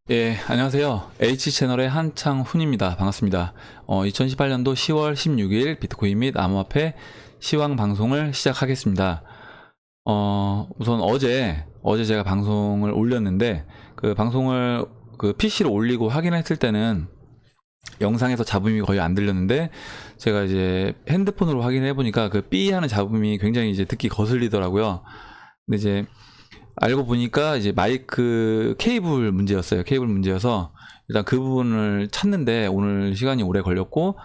예, 안녕하세요. H채널의 한창훈입니다. 반갑습니다. 2018년도 10월 16일 비트코인 및 암호화폐 시황 방송을 시작하겠습니다. 우선 어제 제가 방송을 올렸는데, 그 방송을 그 PC로 올리고 확인했을 때는 영상에서 잡음이 거의 안 들렸는데, 제가 이제 핸드폰으로 확인해 보니까 그 삐 하는 잡음이 굉장히 이제 듣기 거슬리더라고요. 근데 이제 알고 보니까 이제 마이크 케이블 문제였어요. 케이블 문제여서 일단 그 부분을 찾는데 오늘 시간이 오래 걸렸고,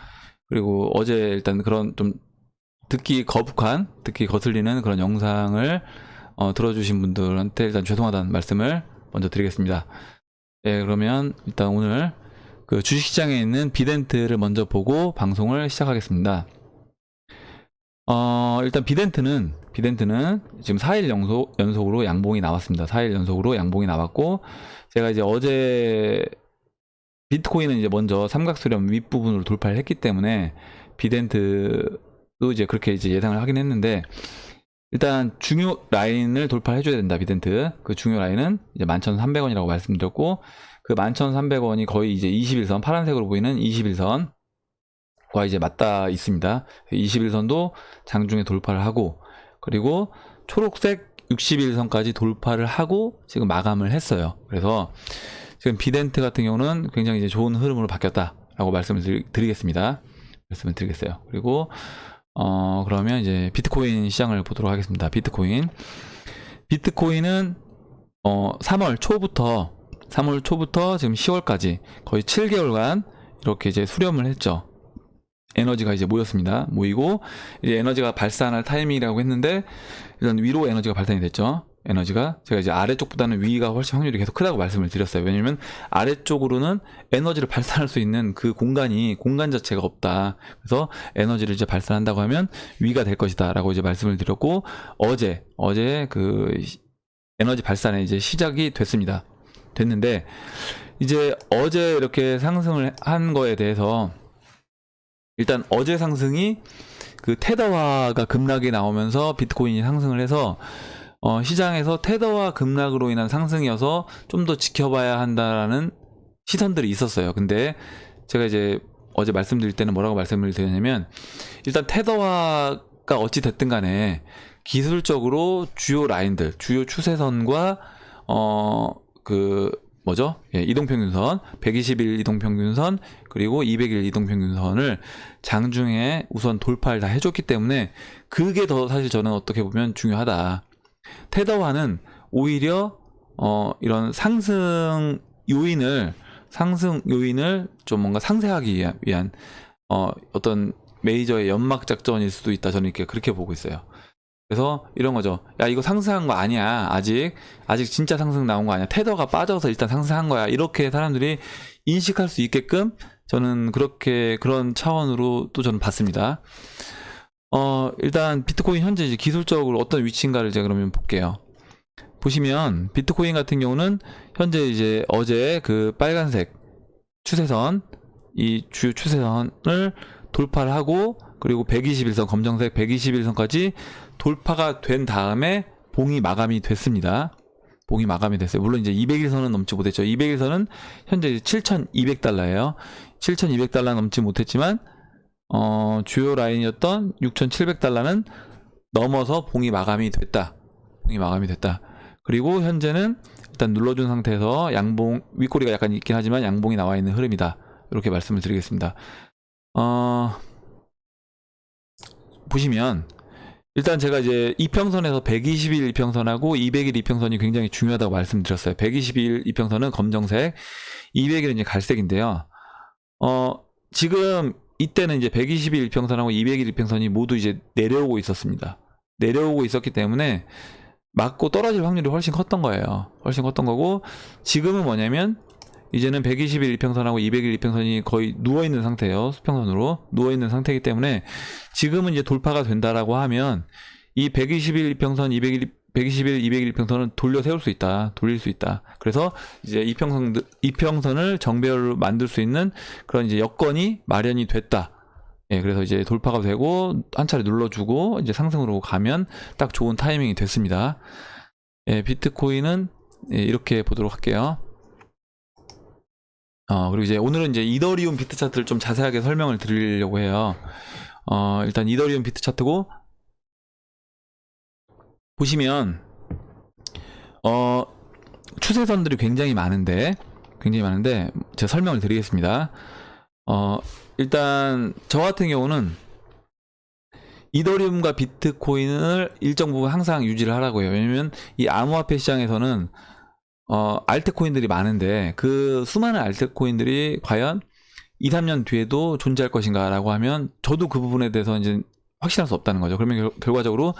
그리고 어제 일단 그런 좀 듣기 거북한, 듣기 거슬리는 그런 영상을 들어주신 분들한테 일단 죄송하다는 말씀을 먼저 드리겠습니다. 네, 그러면 일단 오늘 그 주식시장에 있는 비덴트를 먼저 보고 방송을 시작하겠습니다. 일단 비덴트는 지금 4일 연속으로 양봉이 나왔습니다. 4일 연속으로 양봉이 나왔고, 제가 이제 어제 비트코인은 이제 먼저 삼각수렴 윗부분으로 돌파를 했기 때문에 비덴트도 이제 그렇게 이제 예상을 하긴 했는데, 일단 중요 라인을 돌파해 줘야 된다. 비덴트 그 중요 라인은 이제 11,300원이라고 말씀드렸고, 그 11,300원이 거의 이제 21선, 파란색으로 보이는 21선 과 이제 맞닿아 있습니다. 21선도 장중에 돌파를 하고, 그리고 초록색 61선까지 돌파를 하고 지금 마감을 했어요. 그래서 지금 비덴트 같은 경우는 굉장히 이제 좋은 흐름으로 바뀌었다라고 말씀을 드리겠습니다. 말씀을 드리겠어요. 그리고 그러면 이제 비트코인 시장을 보도록 하겠습니다. 비트코인은 3월 초부터 지금 10월까지 거의 7개월간 이렇게 이제 수렴을 했죠. 에너지가 이제 모이고, 이제 에너지가 발산할 타이밍이라고 했는데, 일단 위로 에너지가 발산이 됐죠. 에너지가 제가 이제 아래쪽보다는 위가 훨씬 확률이 계속 크다고 말씀을 드렸어요. 왜냐면 아래쪽으로는 에너지를 발산할 수 있는 그 공간 자체가 없다. 그래서 에너지를 이제 발산한다고 하면 위가 될 것이다 라고 이제 말씀을 드렸고, 어제 그 에너지 발산에 이제 시작이 됐는데, 이제 어제 이렇게 상승을 한 거에 대해서, 일단 어제 상승이 그 테더화가 급락이 나오면서 비트코인이 상승을 해서 시장에서 테더화 급락으로 인한 상승이어서 좀 더 지켜봐야 한다라는 시선들이 있었어요. 근데 제가 이제 어제 말씀드릴 때는 뭐라고 말씀을 드렸냐면, 일단 테더화가 어찌 됐든 간에 기술적으로 주요 라인들, 주요 추세선과 이동평균선, 120일 이동평균선, 그리고 200일 이동평균선을 장중에 우선 돌파를 다 해줬기 때문에 그게 더 사실 저는 어떻게 보면 중요하다. 테더화는 오히려 이런 상승 요인을 좀 뭔가 상쇄하기 위한 어떤 메이저의 연막 작전일 수도 있다. 저는 그렇게 보고 있어요. 그래서 이런 거죠. 야, 이거 상승한 거 아니야. 아직 진짜 상승 나온 거 아니야. 테더가 빠져서 일단 상승한 거야. 이렇게 사람들이 인식할 수 있게끔 저는 그런 차원으로 또 저는 봤습니다. 일단 비트코인 현재 이제 기술적으로 어떤 위치인가를 제가 그러면 볼게요. 보시면 비트코인 같은 경우는 현재 이제 어제 그 빨간색 추세선, 이 주요 추세선을 돌파를 하고, 그리고 121선, 검정색 121선까지 돌파가 된 다음에 봉이 마감이 됐습니다. 봉이 마감이 됐어요. 물론 이제 200일선은 넘지 못했죠. 200일선은 현재 7,200달러예요. 7,200달러 넘지 못했지만 주요 라인이었던 6,700달러는 넘어서 봉이 마감이 됐다. 그리고 현재는 일단 눌러준 상태에서 양봉, 윗꼬리가 약간 있긴 하지만 양봉이 나와 있는 흐름이다. 이렇게 말씀을 드리겠습니다. 보시면 일단 제가 이제 이평선에서 120일 이평선하고 200일 이평선이 굉장히 중요하다고 말씀드렸어요. 120일 이평선은 검정색, 200일은 이제 갈색인데요. 지금 이때는 이제 120일 이평선하고 200일 이평선이 모두 이제 내려오고 있었습니다. 내려오고 있었기 때문에 맞고 떨어질 확률이 훨씬 컸던 거예요. 훨씬 컸던 거고, 지금은 뭐냐면 이제는 120일 이평선하고 200일 이평선이 거의 누워있는 상태예요. 수평선으로 누워있는 상태이기 때문에 지금은 이제 돌파가 된다라고 하면 이 120일 이평선, 120일, 200일 이평선은 돌릴 수 있다. 그래서 이제 이평선을 정배열로 만들 수 있는 그런 이제 여건이 마련이 됐다. 예, 그래서 이제 돌파가 되고 한 차례 눌러주고 이제 상승으로 가면 딱 좋은 타이밍이 됐습니다. 예, 비트코인은 이렇게 보도록 할게요. 그리고 이제 오늘은 이제 이더리움 비트 차트를 좀 자세하게 설명을 드리려고 해요. 일단 이더리움 비트 차트고, 보시면 추세선들이 굉장히 많은데 제가 설명을 드리겠습니다. 일단 저 같은 경우는 이더리움과 비트코인을 일정 부분 항상 유지를 하라고 해요. 왜냐면 이 암호화폐 시장에서는 알트코인들이 많은데 그 수많은 알트코인들이 과연 2, 3년 뒤에도 존재할 것인가 라고 하면 저도 그 부분에 대해서 이제 확신할 수 없다는 거죠. 그러면 결과적으로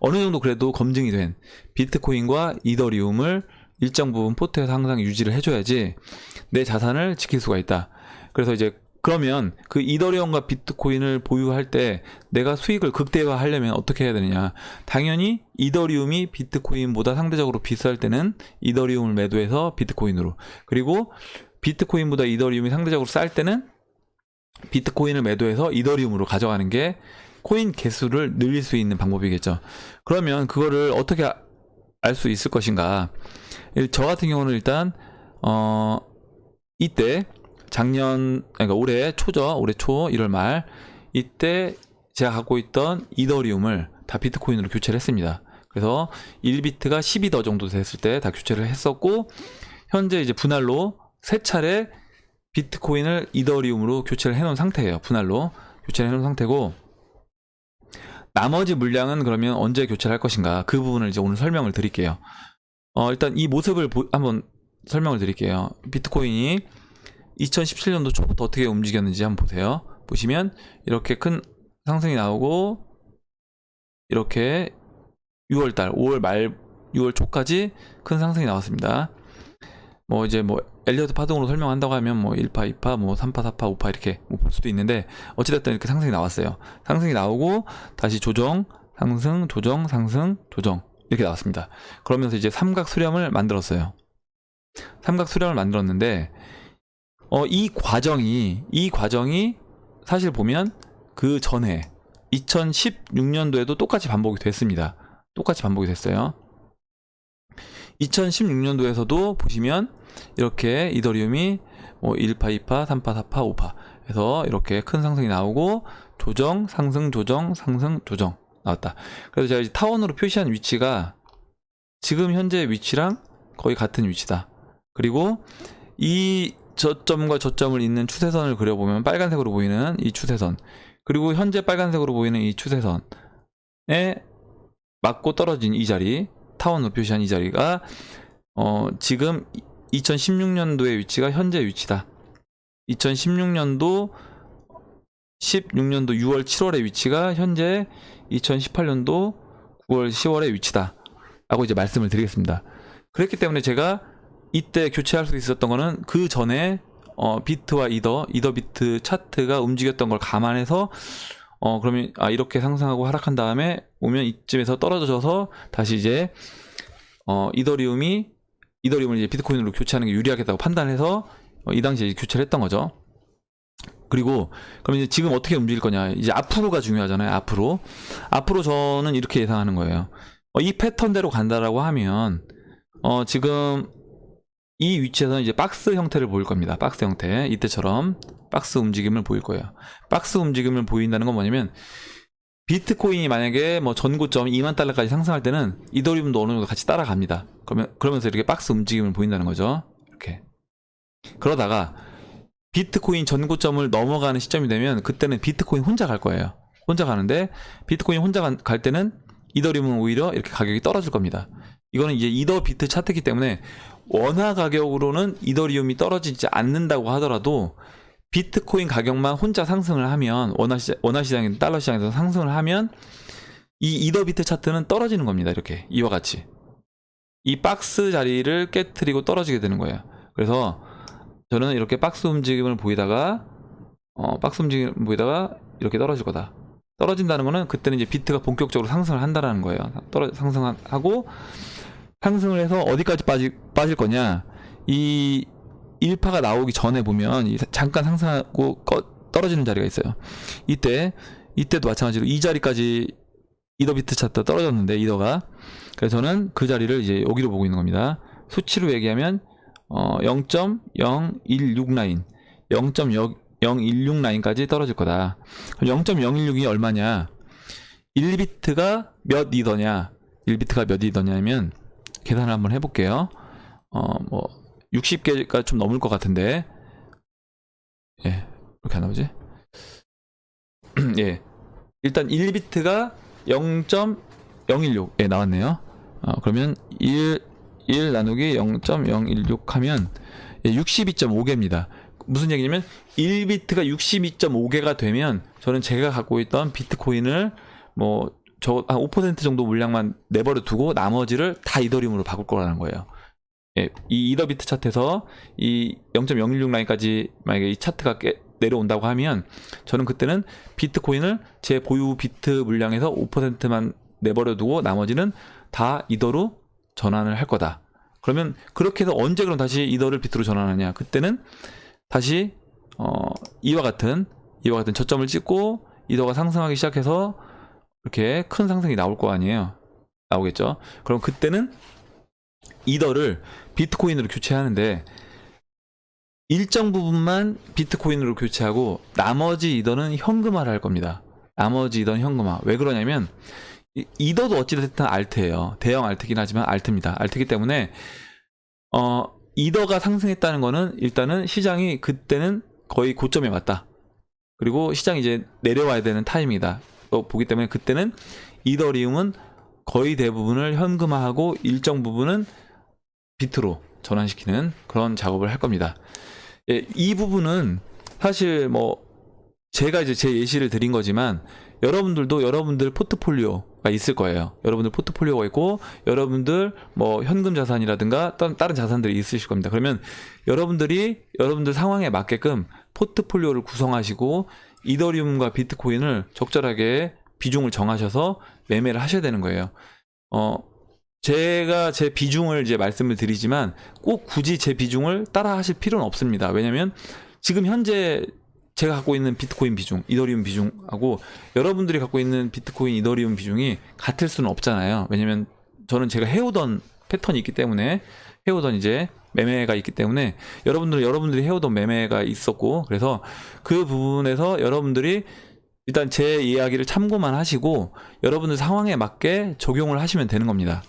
어느 정도 그래도 검증이 된 비트코인과 이더리움을 일정 부분 포트에서 항상 유지를 해줘야지 내 자산을 지킬 수가 있다. 그래서 이제 그러면 그 이더리움과 비트코인을 보유할 때 내가 수익을 극대화하려면 어떻게 해야 되느냐. 당연히 이더리움이 비트코인보다 상대적으로 비쌀 때는 이더리움을 매도해서 비트코인으로, 그리고 비트코인보다 이더리움이 상대적으로 쌀 때는 비트코인을 매도해서 이더리움으로 가져가는 게 코인 개수를 늘릴 수 있는 방법이겠죠. 그러면 그거를 어떻게 알 수 있을 것인가. 저 같은 경우는 일단 이때 그러니까 올해 초죠. 올해 초 1월 말 이때 제가 갖고 있던 이더리움을 다 비트코인으로 교체를 했습니다. 그래서 1비트가 12더 정도 됐을 때 다 교체를 했었고, 현재 이제 분할로 3차례 비트코인을 이더리움으로 교체를 해놓은 상태예요. 분할로 교체를 해놓은 상태고, 나머지 물량은 그러면 언제 교체를 할 것인가, 그 부분을 이제 오늘 설명을 드릴게요. 일단 이 모습을 한번 설명을 드릴게요. 비트코인이 2017년도 초부터 어떻게 움직였는지 한번 보세요. 보시면 이렇게 큰 상승이 나오고, 이렇게 6월달 5월 말 6월 초까지 큰 상승이 나왔습니다. 뭐 이제 뭐 엘리어트 파동으로 설명한다고 하면 뭐 1파, 2파, 뭐 3파, 4파, 5파 이렇게 볼 수도 있는데, 어찌됐든 이렇게 상승이 나왔어요. 상승이 나오고 다시 조정, 상승, 조정, 상승, 조정 이렇게 나왔습니다. 그러면서 이제 삼각 수렴을 만들었어요. 삼각 수렴을 만들었는데 이 과정이 사실 보면 그 전에 2016년도에도 똑같이 반복이 됐습니다. 똑같이 반복이 됐어요. 2016년도에서도 보시면 이렇게 이더리움이 뭐 1파, 2파, 3파, 4파, 5파 해서 이렇게 큰 상승이 나오고, 조정, 상승, 조정, 상승, 조정 나왔다. 그래서 제가 이제 타원으로 표시한 위치가 지금 현재 위치랑 거의 같은 위치다. 그리고 이 저점과 저점을 잇는 추세선을 그려보면 빨간색으로 보이는 이 추세선, 그리고 현재 빨간색으로 보이는 이 추세선에 맞고 떨어진 이 자리, 타원으로 표시한 이 자리가 지금 2016년도의 위치가 현재 위치다. 2016년도 6월 7월의 위치가 현재 2018년도 9월 10월의 위치다 라고 이제 말씀을 드리겠습니다. 그렇기 때문에 제가 이때 교체할 수 있었던 거는 그 전에 비트와 이더 비트 차트가 움직였던 걸 감안해서 그러면 이렇게 상승하고 하락한 다음에 오면 이쯤에서 떨어져서 다시 이제 이더리움을 이제 비트코인으로 교체하는 게 유리하겠다고 판단해서 이 당시에 교체를 했던 거죠. 그리고 그럼 이제 지금 어떻게 움직일 거냐, 이제 앞으로가 중요하잖아요. 앞으로 저는 이렇게 예상하는 거예요. 이 패턴대로 간다라고 하면 지금 이 위치에서는 이제 박스 형태를 보일 겁니다. 박스 형태, 이때처럼 박스 움직임을 보일 거예요. 박스 움직임을 보인다는 건 뭐냐면, 비트코인이 만약에 뭐 전고점 2만 달러까지 상승할 때는 이더리움도 어느 정도 같이 따라갑니다. 그러면서 이렇게 박스 움직임을 보인다는 거죠. 이렇게. 그러다가 비트코인 전고점을 넘어가는 시점이 되면 그때는 비트코인 혼자 갈 거예요. 혼자 가는데, 비트코인 혼자 갈 때는 이더리움은 오히려 이렇게 가격이 떨어질 겁니다. 이거는 이제 이더 비트 차트이기 때문에 원화 가격으로는 이더리움이 떨어지지 않는다고 하더라도 비트코인 가격만 혼자 상승을 하면, 원화 시장인 달러 시장에서 상승을 하면 이 이더 비트 차트는 떨어지는 겁니다. 이렇게 이와 같이 이 박스 자리를 깨트리고 떨어지게 되는 거예요. 그래서 저는 이렇게 박스 움직임을 보이다가 이렇게 떨어질 거다. 떨어진다는 거는 그때는 이제 비트가 본격적으로 상승을 한다라는 거예요. 상승하고 상승을 해서 어디까지 빠질 거냐, 이 1파가 나오기 전에 보면 잠깐 상승하고 떨어지는 자리가 있어요. 이때도 마찬가지로 이 자리까지 이더 비트 차트 떨어졌는데, 이더가. 그래서 저는 그 자리를 이제 여기로 보고 있는 겁니다. 수치로 얘기하면 0.016 라인, 0.016 라인까지 떨어질 거다. 그럼 0.016이 얼마냐? 1비트가 몇 이더냐? 1비트가 몇 이더냐면 계산을 한번 해볼게요. 뭐 60개가 좀 넘을 것 같은데, 예, 이렇게 안 나오지? 예, 일단 1비트가 0.016, 예, 나왔네요. 그러면 1 나누기 0.016 하면 62.5개입니다. 무슨 얘기냐면 1비트가 62.5개가 되면 저는 제가 갖고 있던 비트코인을 뭐 저 한 5% 정도 물량만 내버려 두고 나머지를 다 이더리움으로 바꿀 거라는 거예요. 예, 이 이더비트 차트에서 이 0.016 라인까지 만약에 이 차트가 내려온다고 하면 저는 그때는 비트코인을 제 보유 비트 물량에서 5%만 내버려 두고 나머지는 다 이더로 전환을 할 거다. 그러면 그렇게 해서 언제 그럼 다시 이더를 비트로 전환하냐? 그때는 다시 이와 같은 저점을 찍고 이더가 상승하기 시작해서 이렇게 큰 상승이 나올 거 아니에요. 나오겠죠? 그럼 그때는 이더를 비트코인으로 교체하는데 일정 부분만 비트코인으로 교체하고 나머지 이더는 현금화를 할 겁니다. 나머지 이더는 현금화. 왜 그러냐면 이더도 어찌됐든 알트예요. 대형 알트긴 하지만 알트입니다. 알트이기 때문에 이더가 상승했다는 거는 일단은 시장이 그때는 거의 고점에 왔다. 그리고 시장이 이제 내려와야 되는 타임이다. 보기 때문에 그때는 이더리움은 거의 대부분을 현금화하고 일정 부분은 비트로 전환시키는 그런 작업을 할 겁니다. 예, 이 부분은 사실 뭐 제가 이제 제 예시를 드린 거지만 여러분들도 여러분들 포트폴리오가 있을 거예요. 여러분들 포트폴리오가 있고 여러분들 뭐 현금 자산이라든가 다른 자산들이 있으실 겁니다. 그러면 여러분들 상황에 맞게끔 포트폴리오를 구성하시고 이더리움과 비트코인을 적절하게 비중을 정하셔서 매매를 하셔야 되는 거예요. 제가 제 비중을 이제 말씀을 드리지만 꼭 굳이 제 비중을 따라 하실 필요는 없습니다. 왜냐면 지금 현재 제가 갖고 있는 비트코인 비중, 이더리움 비중하고 여러분들이 갖고 있는 비트코인, 이더리움 비중이 같을 수는 없잖아요. 왜냐면 저는 제가 해오던 패턴이 있기 때문에 해오던 이제 매매가 있기 때문에 여러분들이 해오던 매매가 있었고 그래서 그 부분에서 여러분들이 일단 제 이야기를 참고만 하시고 여러분들 상황에 맞게 적용을 하시면 되는 겁니다.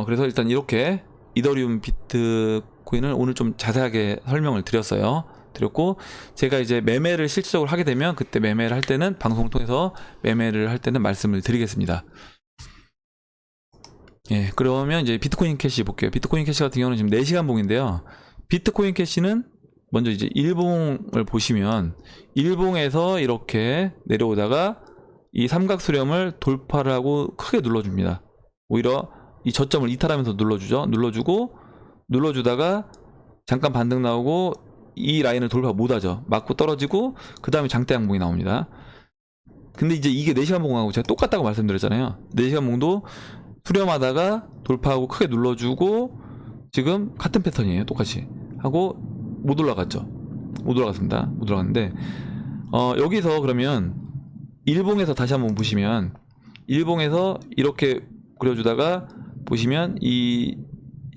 그래서 일단 이렇게 이더리움 비트코인을 오늘 좀 자세하게 설명을 드렸고 제가 이제 매매를 실질적으로 하게 되면 그때 매매를 할 때는 방송 통해서 매매를 할 때는 말씀을 드리겠습니다. 예, 그러면 이제 비트코인 캐시 볼게요. 비트코인 캐시 같은 경우는 지금 4시간 봉인데요. 비트코인 캐시는 먼저 이제 일봉을 보시면 일봉에서 이렇게 내려오다가 이 삼각 수렴을 돌파를 하고 크게 눌러줍니다. 오히려 이 저점을 이탈하면서 눌러주다가 잠깐 반등 나오고 이 라인을 돌파 못하죠. 맞고 떨어지고 그 다음에 장대 양봉이 나옵니다. 근데 이제 이게 4시간 봉하고 제가 똑같다고 말씀드렸잖아요. 4시간 봉도 수렴하다가 돌파하고 크게 눌러주고 지금 같은 패턴이에요. 똑같이 하고 못 올라갔습니다. 못 올라갔는데 여기서 그러면 일봉에서 다시 한번 보시면 일봉에서 이렇게 그려주다가 보시면 이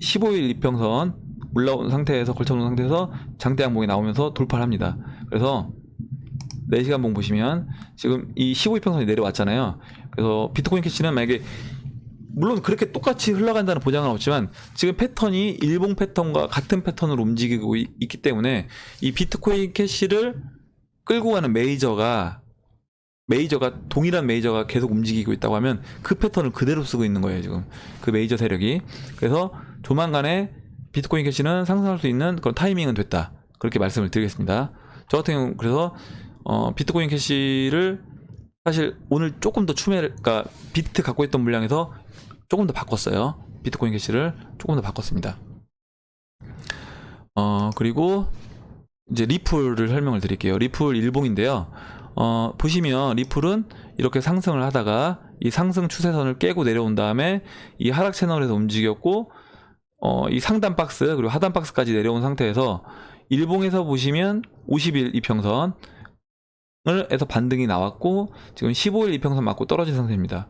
15일 이평선 올라온 상태에서 걸쳐놓은 상태에서 장대 양봉이 나오면서 돌파를 합니다. 그래서 4시간 봉 보시면 지금 이 15이평선이 내려왔잖아요. 그래서 비트코인 캐시는 만약에 물론 그렇게 똑같이 흘러간다는 보장은 없지만 지금 패턴이 일봉 패턴과 같은 패턴으로 움직이고 있기 때문에 이 비트코인 캐시를 끌고 가는 메이저가 동일한 메이저가 계속 움직이고 있다고 하면 그 패턴을 그대로 쓰고 있는 거예요. 지금 그 메이저 세력이. 그래서 조만간에 비트코인 캐시는 상승할 수 있는 그런 타이밍은 됐다. 그렇게 말씀을 드리겠습니다. 저 같은 경우 그래서 비트코인 캐시를 사실 오늘 조금 더 그러니까 비트 갖고 있던 물량에서 조금 더 바꿨어요. 비트코인 캐시를 조금 더 바꿨습니다. 그리고 이제 리플을 설명을 드릴게요. 리플 일봉인데요. 보시면 리플은 이렇게 상승을 하다가 이 상승 추세선을 깨고 내려온 다음에 이 하락 채널에서 움직였고 이 상단 박스 그리고 하단 박스까지 내려온 상태에서 일봉에서 보시면 50일 이평선을 해서 반등이 나왔고 지금 15일 이평선 맞고 떨어진 상태입니다.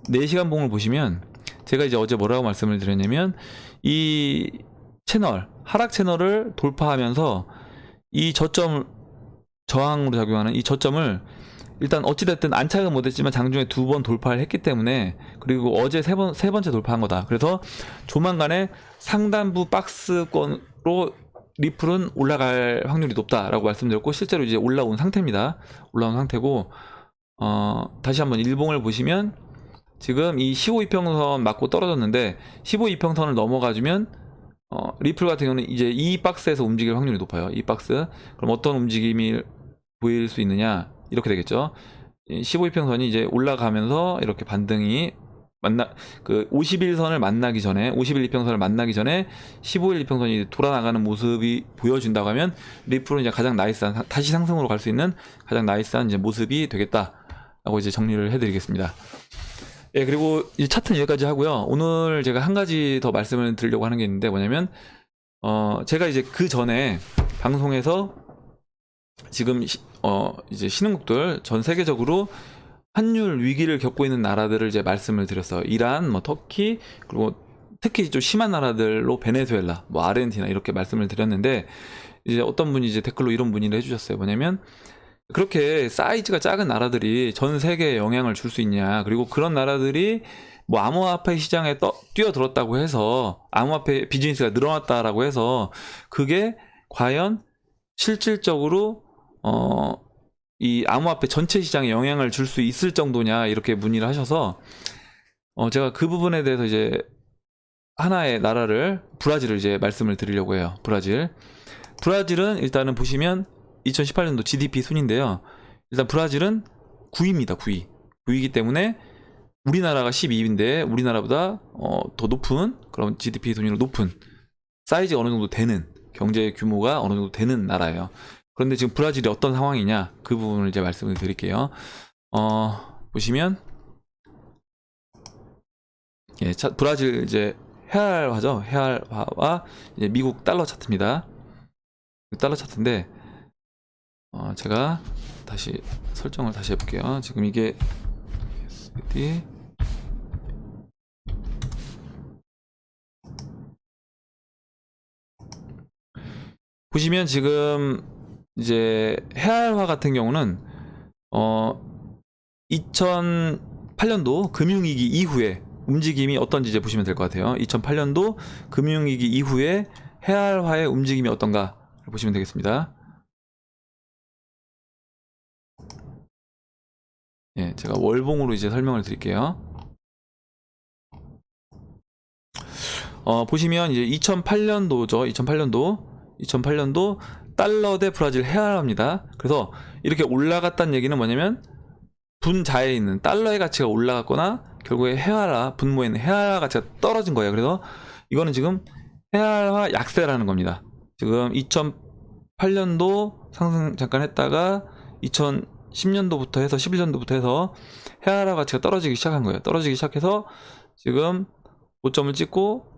4시간 봉을 보시면 제가 이제 어제 뭐라고 말씀을 드렸냐면 이 채널 하락 채널을 돌파하면서 이 저점 저항으로 작용하는 이 저점을 일단 어찌됐든 안착은 못했지만 장중에 2번 돌파를 했기 때문에, 그리고 어제 세 번째 돌파한 거다. 그래서 조만간에 상단부 박스권으로 리플은 올라갈 확률이 높다라고 말씀드렸고, 실제로 이제 올라온 상태입니다. 올라온 상태고, 다시 한번 일봉을 보시면 지금 이 15이평선 맞고 떨어졌는데 15이평선을 넘어가주면 리플 같은 경우는 이제 이 박스에서 움직일 확률이 높아요. 이 박스. 그럼 어떤 움직임이 보일 수 있느냐, 이렇게 되겠죠. 15이평선이 이제 올라가면서 이렇게 반등이 그 51선을 만나기 전에, 51이평선을 만나기 전에 15일이평선이 돌아나가는 모습이 보여준다고 하면 리플은 이제 가장 나이스한, 다시 상승으로 갈 수 있는 가장 나이스한 이제 모습이 되겠다라고 이제 정리를 해드리겠습니다. 예, 그리고 이 차트는 여기까지 하고요. 오늘 제가 한 가지 더 말씀을 드리려고 하는 게 있는데, 뭐냐면 제가 이제 그 전에 방송에서 지금 이제 신흥국들 전 세계적으로 환율 위기를 겪고 있는 나라들을 이제 말씀을 드렸어요. 이란, 뭐 터키, 그리고 특히 좀 심한 나라들로 베네수엘라, 뭐 아르헨티나 이렇게 말씀을 드렸는데, 이제 어떤 분이 이제 댓글로 이런 문의를 해주셨어요. 뭐냐면 그렇게 사이즈가 작은 나라들이 전 세계에 영향을 줄 수 있냐, 그리고 그런 나라들이 뭐 암호화폐 시장에 뛰어들었다고 해서 암호화폐 비즈니스가 늘어났다라고 해서 그게 과연 실질적으로 이 암호화폐 전체 시장에 영향을 줄 수 있을 정도냐, 이렇게 문의를 하셔서 제가 그 부분에 대해서 이제 하나의 나라를, 브라질을 이제 말씀을 드리려고 해요. 브라질은 일단은 보시면 2018년도 GDP 순인데요. 일단 브라질은 9위입니다. 9위이기 때문에 우리나라가 12위인데 우리나라보다 더 높은 그런 GDP 순위로 높은, 사이즈가 어느 정도 되는, 경제 규모가 어느 정도 되는 나라예요. 그런데 지금 브라질이 어떤 상황이냐, 그 부분을 이제 말씀을 드릴게요. 보시면 예, 브라질 이제 헤알화죠. 헤알화와 이제 미국 달러 차트입니다. 달러 차트인데 제가 다시 설정을 다시 해볼게요. 지금 이게 USD 보시면 지금 이제 헤알화 같은 경우는 2008년도 금융위기 이후에 움직임이 어떤지 이제 보시면 될 것 같아요. 2008년도 금융위기 이후에 헤알화의 움직임이 어떤가 보시면 되겠습니다. 예, 제가 월봉으로 이제 설명을 드릴게요. 보시면 이제 2008년도죠. 2008년도 달러 대 브라질 헤알화입니다. 그래서 이렇게 올라갔다는 얘기는 뭐냐면 분자에 있는 달러의 가치가 올라갔거나 결국에 헤알화, 분모에 있는 헤알화 가치가 떨어진 거예요. 그래서 이거는 지금 헤알화 약세라는 겁니다. 지금 2008년도 상승 잠깐 했다가 2010년도부터 해서 11년도부터 해서 헤알화 가치가 떨어지기 시작한 거예요. 떨어지기 시작해서 지금 고점을 찍고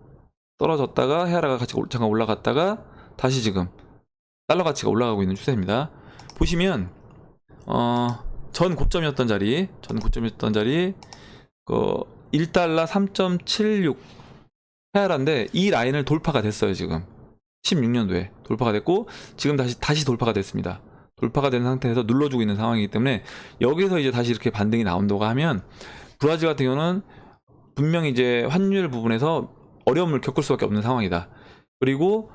떨어졌다가 헤알화 가치가 잠깐 올라갔다가 다시 지금 달러 가치가 올라가고 있는 추세입니다. 보시면 전 고점이었던 자리 그 1달러 3.76 헤알화인데 이 라인을 돌파가 됐어요. 지금 16년도에 돌파가 됐고 지금 다시 돌파가 됐습니다. 돌파가 된 상태에서 눌러주고 있는 상황이기 때문에 여기서 이제 다시 이렇게 반등이 나온다고 하면 브라질 같은 경우는 분명히 이제 환율 부분에서 어려움을 겪을 수밖에 없는 상황이다. 그리고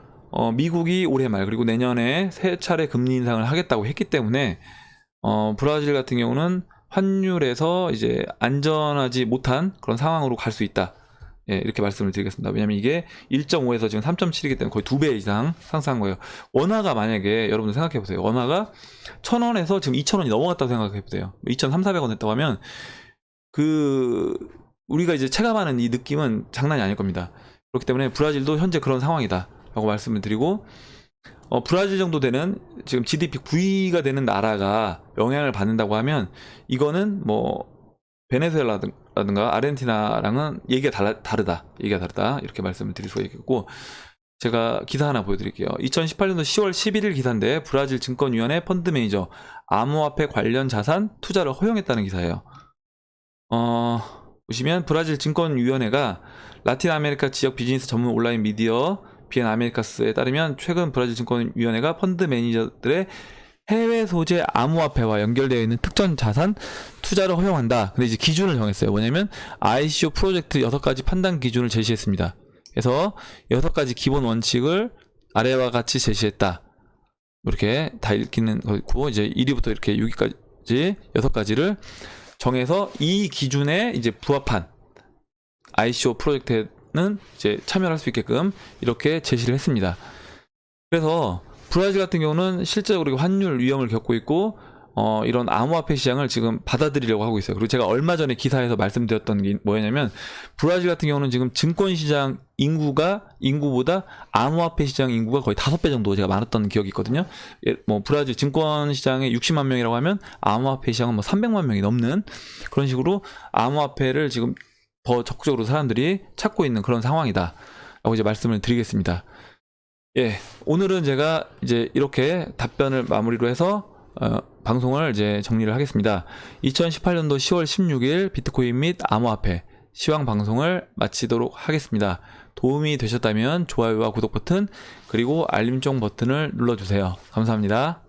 미국이 올해 말 그리고 내년에 세 차례 금리 인상을 하겠다고 했기 때문에 브라질 같은 경우는 환율에서 이제 안전하지 못한 그런 상황으로 갈 수 있다. 예, 이렇게 말씀을 드리겠습니다. 왜냐면 이게 1.5에서 지금 3.7이기 때문에 거의 2배 이상 상승한 거예요. 원화가 만약에 여러분들 생각해 보세요. 원화가 1,000원에서 지금 2,000원이 넘어갔다고 생각해 보세요. 2,300~400원 됐다고 하면 우리가 이제 체감하는 이 느낌은 장난이 아닐 겁니다. 그렇기 때문에 브라질도 현재 그런 상황이다 라고 말씀을 드리고, 브라질 정도 되는 지금 GDP 9위가 되는 나라가 영향을 받는다고 하면 이거는 뭐 베네수엘라든가 아르헨티나랑은 얘기가 다르다 이렇게 말씀을 드릴 수가 있겠고, 제가 기사 하나 보여드릴게요. 2018년도 10월 11일 기사인데 브라질 증권위원회 펀드 매니저 암호화폐 관련 자산 투자를 허용했다는 기사예요. 보시면 브라질 증권위원회가 라틴 아메리카 지역 비즈니스 전문 온라인 미디어 BN 아메리카스에 따르면 최근 브라질 증권위원회가 펀드 매니저들의 해외 소재 암호화폐와 연결되어 있는 특정 자산 투자를 허용한다. 근데 이제 기준을 정했어요. 뭐냐면 ICO 프로젝트 6가지 판단 기준을 제시했습니다. 그래서 6가지 기본 원칙을 아래와 같이 제시했다. 이렇게 다 읽기는 거고 이제 1위부터 이렇게 6위까지 6가지를 정해서 이 기준에 이제 부합한 ICO 프로젝트는 이제 참여할 수 있게끔 이렇게 제시를 했습니다. 그래서 브라질 같은 경우는 실제적으로 환율 위험을 겪고 있고 이런 암호화폐 시장을 지금 받아들이려고 하고 있어요. 그리고 제가 얼마 전에 기사에서 말씀드렸던 게 뭐였냐면 브라질 같은 경우는 지금 증권시장 인구보다 암호화폐 시장 인구가 거의 5배 정도 제가 많았던 기억이 있거든요. 뭐 브라질 증권시장에 60만 명이라고 하면 암호화폐 시장은 뭐 300만 명이 넘는 그런 식으로 암호화폐를 지금 더 적극적으로 사람들이 찾고 있는 그런 상황이다 라고 이제 말씀을 드리겠습니다. 예, 오늘은 제가 이제 이렇게 답변을 마무리로 해서 방송을 이제 정리를 하겠습니다. 2018년도 10월 16일 비트코인 및 암호화폐 시황 방송을 마치도록 하겠습니다. 도움이 되셨다면 좋아요와 구독 버튼 그리고 알림종 버튼을 눌러주세요. 감사합니다.